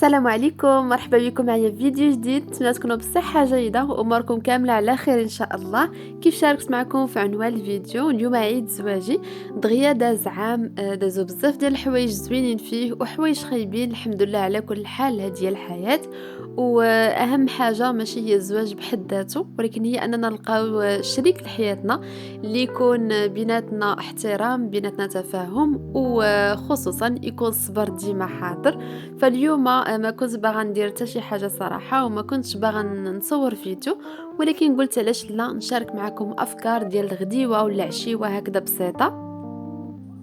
السلام عليكم، مرحبا بكم معايا في فيديو جديد. نتمنى تكونوا بصحة جيدة واموركم كاملة على خير ان شاء الله. كيف شاركت معكم في عنوان الفيديو، اليوم عيد زواجي دغيا داز عام، دازو بزاف ديال الحوايج زوينين فيه وحوايج خايبين. الحمد لله على كل حال، هذه هي الحياة. واهم حاجة ماشي هي الزواج بحد ذاته، ولكن هي اننا نلقاو شريك لحياتنا اللي يكون بيناتنا احترام، بيناتنا تفاهم، وخصوصا يكون الصبر ديما حاضر. فاليوم ما كنت باغا ندير حتى شي حاجه صراحه، وما كنتش باغا نصور فيديو، ولكن قلت علاش لا نشارك معكم افكار ديال الغديوه ولا عشيوه هكذا بسيطه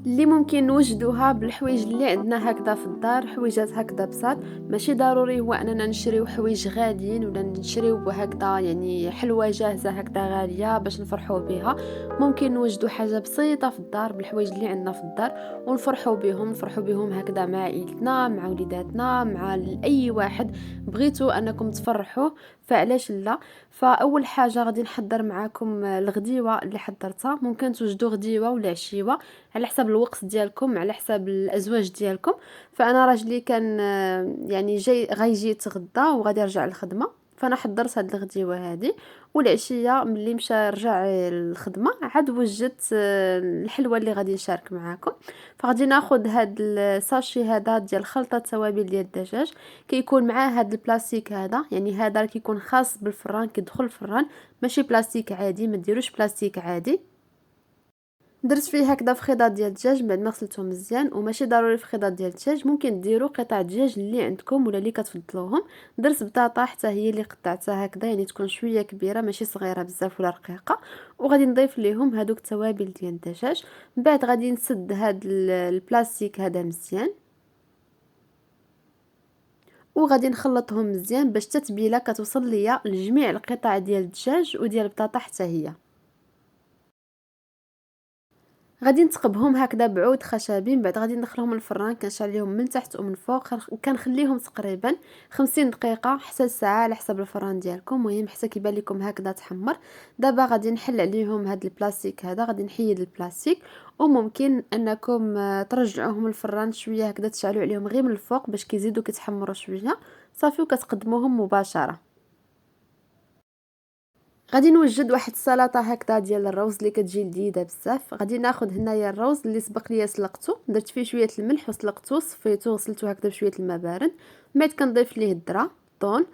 اللي ممكن نوجدوها بالحوايج اللي عندنا هكذا في الدار. حويجات هكذا بساط، ماشي ضروري هو اننا نشريو حوايج غاليين ولا نشريو هكذا يعني حلوه جاهزه هكذا غاليه باش نفرحوا بها. ممكن نوجدوا حاجه بسيطه في الدار بالحوايج اللي عندنا في الدار نفرحوا بهم هكذا مع عائلتنا، مع وليداتنا، مع اي واحد بغيتوا انكم تفرحوا، فعلاش لا. فاول حاجه غادي نحضر معاكم الغديوه اللي حضرتها. ممكن توجدوا غديوه ولا عشيوه على حسب الوقت ديالكم، على حسب الازواج ديالكم. فانا راجلي كان يعني جاي غيجي يتغدى وغادي يرجع للخدمه، فانا حضرت هاد الغديوه هادي. والعشيه ملي مشى رجع للخدمه عاد وجدت الحلوه اللي غادي نشارك معاكم. فغادي ناخذ هاد الساشي هذا ديال خلطه توابل ديال الدجاج. كيكون معاه هاد البلاستيك هذا، يعني هذا كيكون خاص بالفران، كيدخل الفران، ماشي بلاستيك عادي، ما ديروش بلاستيك عادي. درت فيه هكذا في خضار ديال الدجاج بعد ما غسلته مزيان، وماشي ضروري في خضار ديال الدجاج، ممكن ديروا قطع دجاج اللي عندكم ولا اللي كتفضلوهم. درت بطاطا حتى هي اللي قطعتها هكذا، يعني تكون شويه كبيره ماشي صغيره بزاف ولا رقيقه. وغادي نضيف ليهم هذوك التوابل ديال الدجاج. من بعد غادي نسد هاد البلاستيك هذا مزيان، وغادي نخلطهم مزيان باش التتبيله كتوصل ليا لجميع القطع ديال الدجاج وديال البطاطا حتى هي. غادي نتقبهم هكذا بعود خشبي، من بعد غادي ندخلهم الفران، كنشعليهم من تحت ومن فوق. كنخليهم تقريبا 50 دقيقه حتى ساعه على حسب الفران ديالكم، المهم حتى كيبان لكم هكذا تحمر. دابا غادي نحل عليهم هاد البلاستيك هذا، غادي نحيد البلاستيك. وممكن انكم ترجعوهم الفران شويه هكذا، تشعلوا عليهم غير من الفوق باش كيزيدوا كيتحمروا شويه صافي، وكتقدموهم مباشره. غادي نوجد واحد السلطه هكذا ديال الروز اللي كتجي لذيذه بزاف. غادي ناخذ هنايا الروز اللي سبق ليا سلقته، درت فيه شويه الملح وسلقته، صفيته وغسلته هكذا بشويه الماء بارد. من بعد كنضيف ليه الذره، الطون،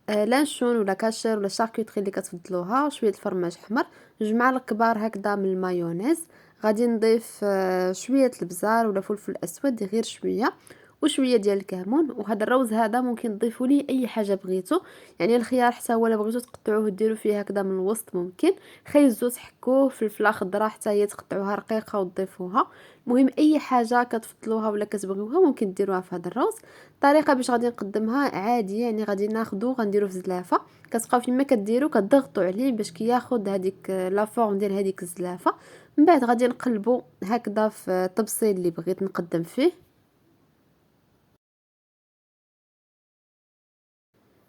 لانشون ولا كاشير ولا شاركوتري اللي كتفضلوها، شويه الفرماج احمر، جوج معالق كبار هكذا من المايونيز. غادي نضيف شويه البزار ولا فلفل اسود غير شويه، وشويه ديال الكمون. وهذا الروز هذا ممكن تضيفوا ليه اي حاجه بغيتو، يعني الخيار حتى هو الا بغيتو تقطعوه ديروا فيه هكذا من الوسط ممكن، خيزو تحكوه، فلفله خضراء حتى هي تقطعوها رقيقه وتضيفوها. المهم اي حاجه كتفضلوها ولا كتبغيوها ممكن ديروها في هذا الروز. الطريقه باش غادي نقدمها عادي، يعني غادي ناخذو غنديرو في زلافه، كتبقاو فيما كديروا كتضغطوا عليه باش كياخذ هذيك لا فورم ديال هذيك الزلافه. من بعد غادي نقلبو هكذا في الطبسيل اللي بغيت نقدم فيه.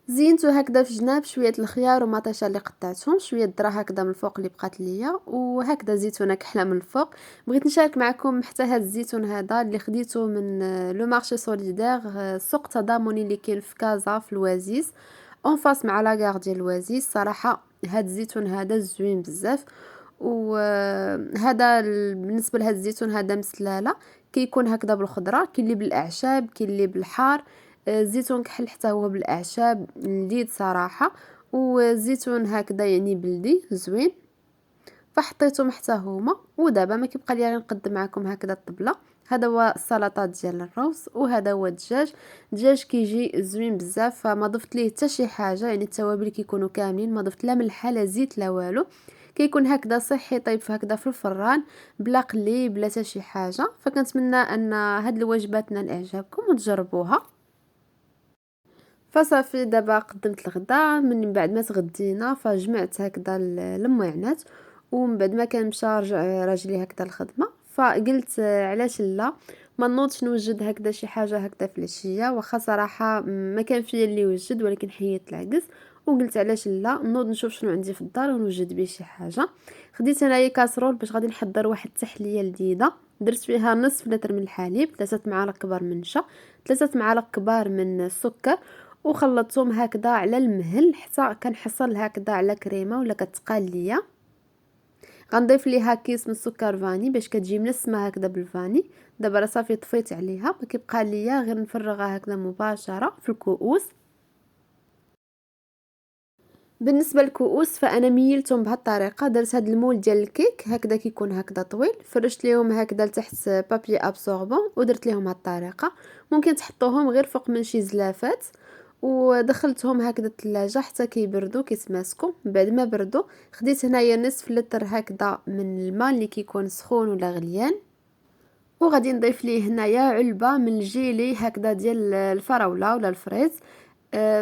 زينتو هكذا في جناب شويه الخيار ومطيشه اللي قطعتهم، شويه الذره هكذا من الفوق اللي بقات ليا، وهكذا زيتونه كحله من الفوق. بغيت نشارك معكم حتى هذا الزيتون هذا اللي خديته من لو مارشي سوليدير، سوق تضامني اللي كاين في كازا في الوازيز، اون فاس مع لاكار ديال الوازيز. صراحه هذا الزيتون هذا زوين بزاف. وهذا بالنسبه لهذا الزيتون هذا مسلاله، كيكون هكذا بالخضره، كاين اللي بالاعشاب، كاين اللي بالحار. الزيتون كحل حتى هو بالاعشاب لذيذ صراحه. والزيتون هكذا يعني بلدي زوين، فحطيتهم حتى هما. ودابا ما كيبقى لي غير نقدم معكم هكذا الطبله. هذا هو السلطه ديال الروز، وهذا هو الدجاج كيجي زوين بزاف، فما ضفت ليه حتى شي حاجه، يعني التوابل كيكونوا كاملين، ما ضفت لا ملح لا زيت لا والو. كيكون هكذا صحي، طيب هكذا في الفران بلا قلي بلا حتى شي حاجه. فكنتمنى ان هاد الوجبات نال اعجابكم وتجربوها. فصافي دابا قدمت الغدا. من بعد ما تغدينا فجمعت هكذا المعانات، ومن بعد ما كان مشى رجع راجلي هكذا الخدمه، فقلت علاش لا ما نوضش نوجد هكذا شي حاجه هكذا في العشيه. واخا صراحه ما كان فيا اللي يوجد، ولكن حيدت العكس وقلت علاش لا نوض نشوف شنو عندي في الدار ونوجد بيه شي حاجه. خديت انايا كاسرول باش غادي نحضر واحد التحليه لذيذه. درت فيها نصف لتر من الحليب، 3 معالق كبار من النشا، 3 معالق كبار من السكر، وخلطتهم هكذا على المهل حتى كنحصل هكذا على كريمه ولا كتقال ليا. غنضيف ليها كيس من السكر فاني باش كتجي ملسمه هكذا بالفاني. دابا راه صافي طفيت عليها، ما كيبقى ليا غير نفرغها هكذا مباشره في الكؤوس. بالنسبه للكؤوس فانا ميلتهم بهذه الطريقه، درت هذا المول ديال الكيك هكذا كيكون هكذا طويل، فرشت ليهم هكذا لتحت بابي ابسوربون ودرت ليهم هذه الطريقه. ممكن تحطوهم غير فوق من شي زلافات، ودخلتهم هكذا الثلاجه حتى كيبردوا كيتماسكوا. بعد ما بردوا خديت هنايا نصف لتر هكذا من الماء اللي كيكون سخون ولا غليان، وغادي نضيف ليه هنايا علبه من الجيلي هكذا ديال الفراوله ولا الفريز.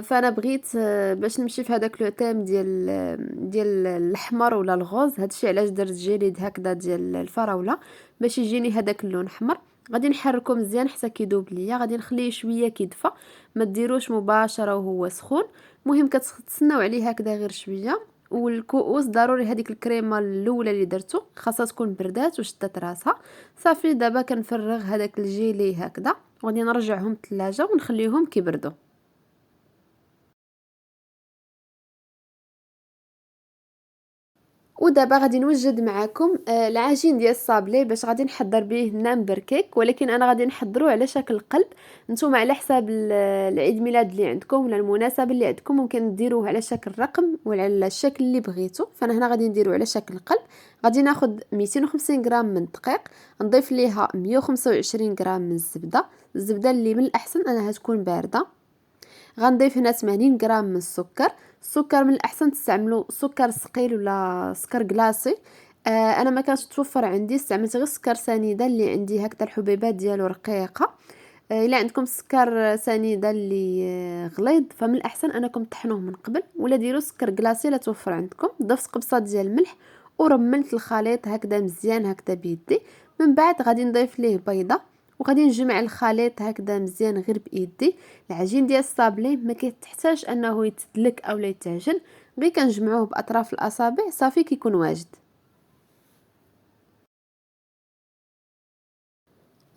فانا بغيت باش نمشي في هذاك لو تيم ديال الاحمر ولا الغوز، هادشي علاش درت جيلي هكذا ديال الفراوله باش يجيني هذاك اللون احمر. غادي نحركو مزيان حتى كيذوب ليا، غادي نخليه شويه كيدفى، ما ديروش مباشره وهو سخون. المهم كتسناو عليه هكذا غير شويه. والكؤوس ضروري هذيك الكريمه الاولى اللي درتو خاصها تكون بردات وشدت راسها. صافي دابا كنفرغ هذاك الجيلي هكذا، وغادي نرجعهم الثلاجه ونخليهم كيبردوا. ودابا غادي نوجد معكم العجين ديال الصابلي باش غادي نحضر به نامبر كيك، ولكن انا غادي نحضرو على شكل قلب. نتوما على حساب العيد ميلاد اللي عندكم ولا المناسبه اللي عندكم ممكن ديروه على شكل رقم ولا على الشكل اللي بغيتو. فانا هنا غادي نديرو على شكل قلب. غادي ناخذ 250 غرام من الدقيق، نضيف ليها 125 غرام من الزبده. الزبده اللي من الاحسن انها تكون بارده. غنضيف هنا 80 غرام من السكر. السكر من الاحسن تستعملوا سكر ثقيل ولا سكر كلاصي. انا ما كانش توفر عندي، استعملت غير سكر سنيده اللي عندي هكذا الحبيبات ديالو رقيقه. الا عندكم سكر سنيده اللي غليظ فمن الاحسن انكم تطحنوه من قبل، ولا ديروا سكر كلاصي لا توفر عندكم. ضفت قبصه ديال الملح ورملت الخليط هكذا مزيان هكذا بيدي. من بعد غادي نضيف ليه بيضه، وغادي نجمع الخليط هكذا مزيان غير بايدي. العجين ديال الصابلي ما كيتحتاج انه يتدلك او لا يتعجن، غير كنجمعوه باطراف الاصابع صافي كيكون واجد.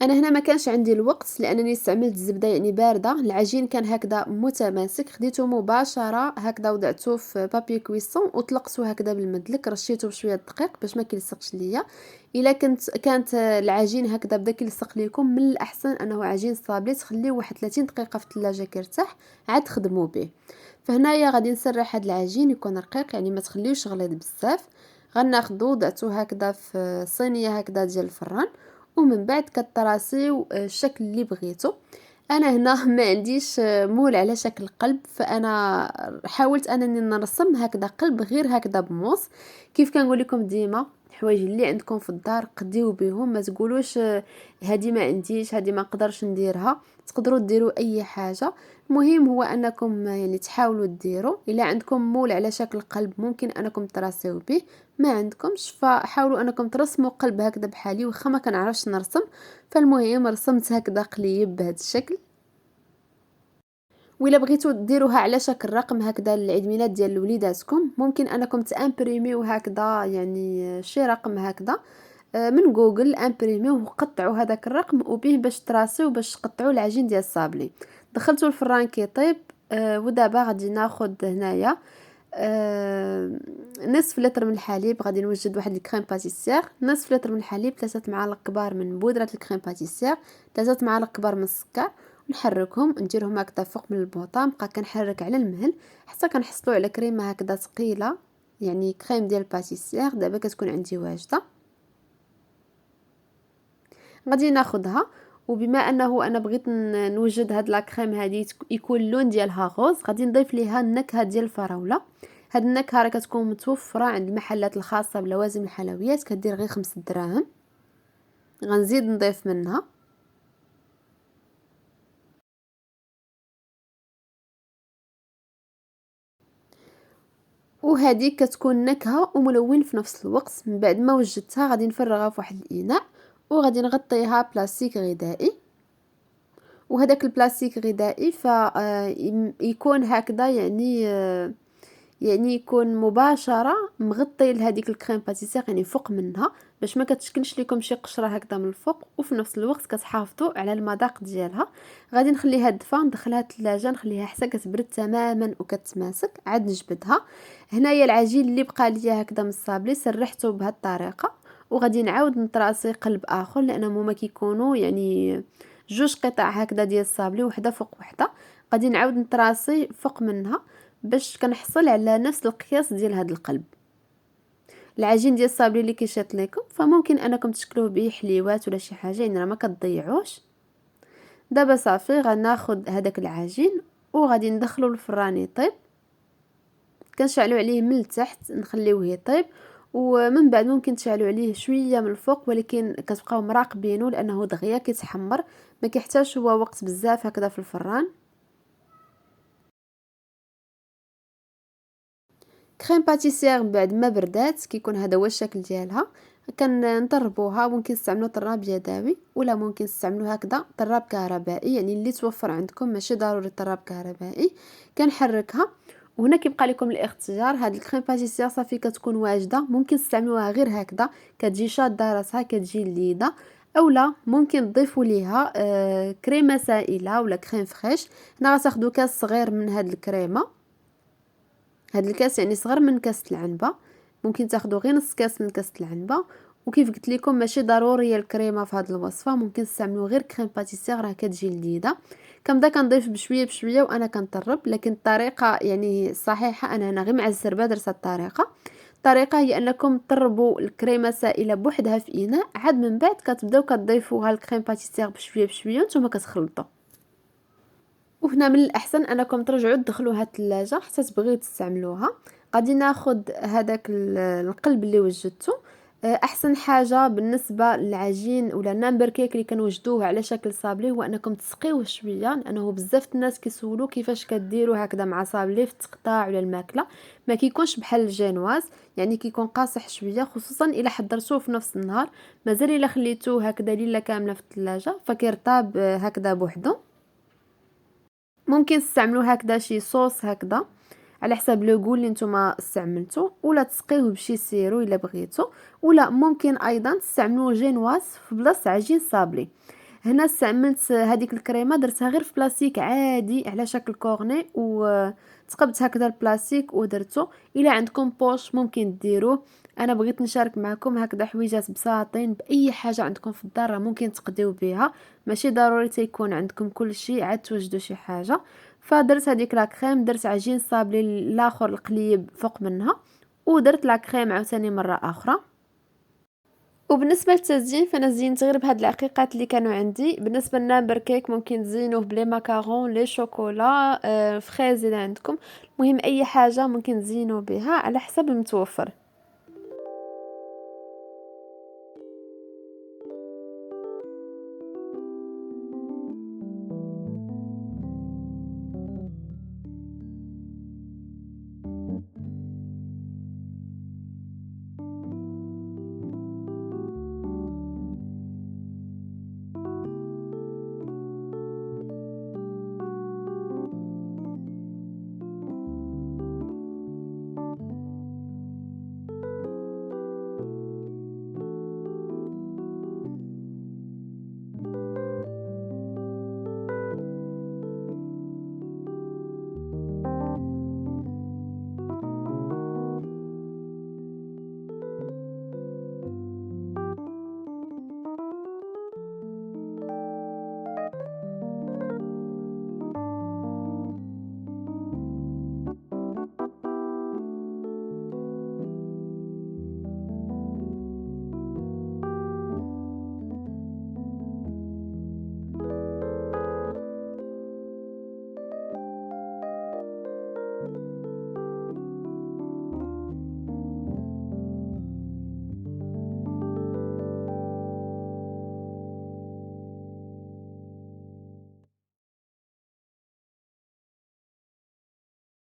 انا هنا ما كانش عندي الوقت لانني استعملت الزبده يعني بارده. العجين كان هكذا متماسك، خديته مباشره هكذا وضعته في بابي كويسون وطلقته هكذا بالمدلك، رشيته بشويه دقيق باش ما كيلصقش ليا. الا كانت العجين هكذا بدا كيلصق ليكم من الاحسن انه عجين صابلي تخليه واحد 30 دقيقه في الثلاجه كيرتاح عاد تخدموا به. فهنايا غادي نسرح هذا العجين يكون رقيق يعني ما تخليوش غليظ بزاف. غناخذو وضعته هكذا في صينيه هكذا ديال الفران، ومن بعد كطراسيو الشكل اللي بغيتو. انا هنا ما عنديش مول على شكل قلب، فانا حاولت انني نرسم هكذا قلب غير هكذا بموس. كيف كنقول لكم ديما الحوايج اللي عندكم في الدار قديو بهم، ما تقولوش هذه ما عنديش، هذه ما نقدرش نديرها. تقدروا ديروا اي حاجه. المهم هو انكم يعني تحاولوا ديروا. الا عندكم مول على شكل قلب ممكن انكم تراسيو به، ما عندكمش فحاولوا انكم ترسموا قلب هكذا بحالي واخا ما كنعرفش نرسم. فالمهم رسمت هكذا قليب بهذا الشكل. وإلا بغيتو ديروها على شكل رقم هكذا للعيد ميلاد ديال وليداتكم ممكن انكم تامبريميو هكذا يعني شي رقم هكذا من جوجل، امبريميو وقطعوا هذاك الرقم وبيه باش تراسيو باش تقطعوا العجين ديال الصابلي. دخلته الفران كيطيب. ودابا غادي ناخذ هنايا نصف لتر من الحليب. غادي نوجد واحد الكريم باتيسير، نصف لتر من الحليب، 3 معالق كبار من بودره الكريم باتيسير، 3 معالق كبار من السكر. نحركهم نديرهم هكذا فوق من البوطه، نبقى كنحرك على المهل حتى كنحصلوا على كريمه هكذا ثقيله يعني كريم ديال باتيسير. دابا كتكون عندي واجده، غادي ناخذها. وبما انه انا بغيت نوجد هاد لا كريم هادي يكون اللون ديالها غوز، غادي نضيف ليها النكهه ديال الفراوله. هاد النكهه راه كتكون متوفره عند المحلات الخاصه بلوازم الحلويات، كدير غير 5 دراهم. غنزيد نضيف منها. وهذه كتكون نكهه وملون في نفس الوقت. من بعد ما وجدتها غادي نفرغها في واحد الاناء وغادي نغطيها بلاستيك غذائي. وهذاك البلاستيك غذائي يكون هكذا يعني يعني يكون مباشرة مغطي لهذيك الكريم باتيسير، يعني فوق منها، باش ما كتشكلش لكم شي قشرة هكذا من الفوق، وفي نفس الوقت كتحافظوا على المذاق ديالها. غادي نخليها دفا، ندخلها الثلاجة، نخليها حتى كتبرد تماما وكتماسك، عاد نجبدها. هنايا العجين اللي بقى ليا هكذا من الصابلي سرحته بهذه الطريقة، وغادي نعاود نطراسي قلب اخر، لانهم هما كيكونوا يعني جوج قطع هكذا ديال الصابلي، وحده فوق وحده. غادي نعاود نطراسي فوق منها باش كنحصل على نفس القياس ديال هذا القلب. العجين ديال الصابلي اللي كيشاط لكم فممكن انكم تشكلوه به حليوات ولا شي حاجه، يعني راه ما كتضيعوش. دابا صافي غناخذ هذاك العجين وغادي ندخلو للفران يطيب. كنشعلو عليه من التحت نخليوه يطيب، ومن بعد ممكن تشعلوا عليه شويه من الفوق، ولكن كتبقاو مراقبينه لانه دغيا كيتحمر، ما كيحتاجش هو وقت بزاف هكذا في الفران. كريم باتيسير بعد ما بردات كيكون هذا هو الشكل ديالها. كنطربوها، ممكن تستعملوا طراب يدوي ولا ممكن تستعملوا هكذا طراب كهربائي، يعني اللي توفر عندكم، ماشي ضروري طراب كهربائي. كنحركها، وهنا كيبقى لكم الاختيار. هاد الكريم باتيسير صافي كتكون واجده، ممكن تستعملوها غير هكذا كتجي شاده راسها، كتجي لذيذه. اولا ممكن تضيفوا ليها كريمه سائله ولا كريم فريش. هنا غتاخذوا كاس صغير من هاد الكريمه، هاد الكاس يعني صغر من كاس العنبه، ممكن تاخذوا غير نص كاس من كاس العنبه. وكيف قلت لكم ماشي ضروريه الكريمه في هذه الوصفه، ممكن تستعملوا غير كريم باتيسير، راه كتجي لذيذه. كنبدا كنضيف بشويه بشويه وانا كنطرب، لكن الطريقه يعني الصحيحه انا غير مع الزربه درت الطريقه هي انكم تطربوا الكريمه سائله بوحدها في اناء، عاد من بعد كتبداو كتضيفوها الكريم باتيسير بشويه بشويه وانتم كتخلطوا. وهنا من الاحسن انكم ترجعوا تدخلوها الثلاجه حتى تبغيو تستعملوها. غادي ناخذ هذاك القلب اللي وجدته. احسن حاجه بالنسبه للعجين ولا النامبر كيك اللي كنوجدوه على شكل صابلي هو انكم تسقيوه شويه، لانه بزاف الناس كيسولوا كيفاش كديروا هكذا مع صابلي في التقطاع ولا الماكله. ما كيكونش بحال الجينواز، يعني كيكون قاصح شويه، خصوصا الا حضرتوه في نفس النهار. مازال الا خليتوه هكذا ليله كامله في الثلاجه فكيرطاب هكذا بوحدو. ممكن تستعملوا هكذا شي صوص هكذا على حساب لوغو اللي نتوما استعملتو، ولا تسقيوه بشي سيرو الا بغيتو، ولا ممكن ايضا تستعملوا جينواز في بلاصه عجين صابلي. هنا استعملت هذيك الكريمه درتها غير في بلاستيك عادي على شكل كورني، وتقبت هكذا البلاستيك ودرته. الى عندكم بوش ممكن ديروه. انا بغيت نشارك معكم هكذا حويجات بساطين باي حاجه عندكم في الدار، ممكن تقديو بها، ماشي ضروري تيكون عندكم كل شيء عاد توجدوا شي حاجه. فدرت هذيك لا كريم، درت عجين صابلي الاخر القليب فوق منها، ودرت لا كريم عاوتاني مره اخرى. وبالنسبه للتزيين فانا زينت غير بهاد العقيقات اللي كانوا عندي. بالنسبه لنا بركيك ممكن تزينوه بلي ماكارون لي شوكولا فريز اذا عندكم، المهم اي حاجه ممكن تزينوا بها على حسب المتوفر.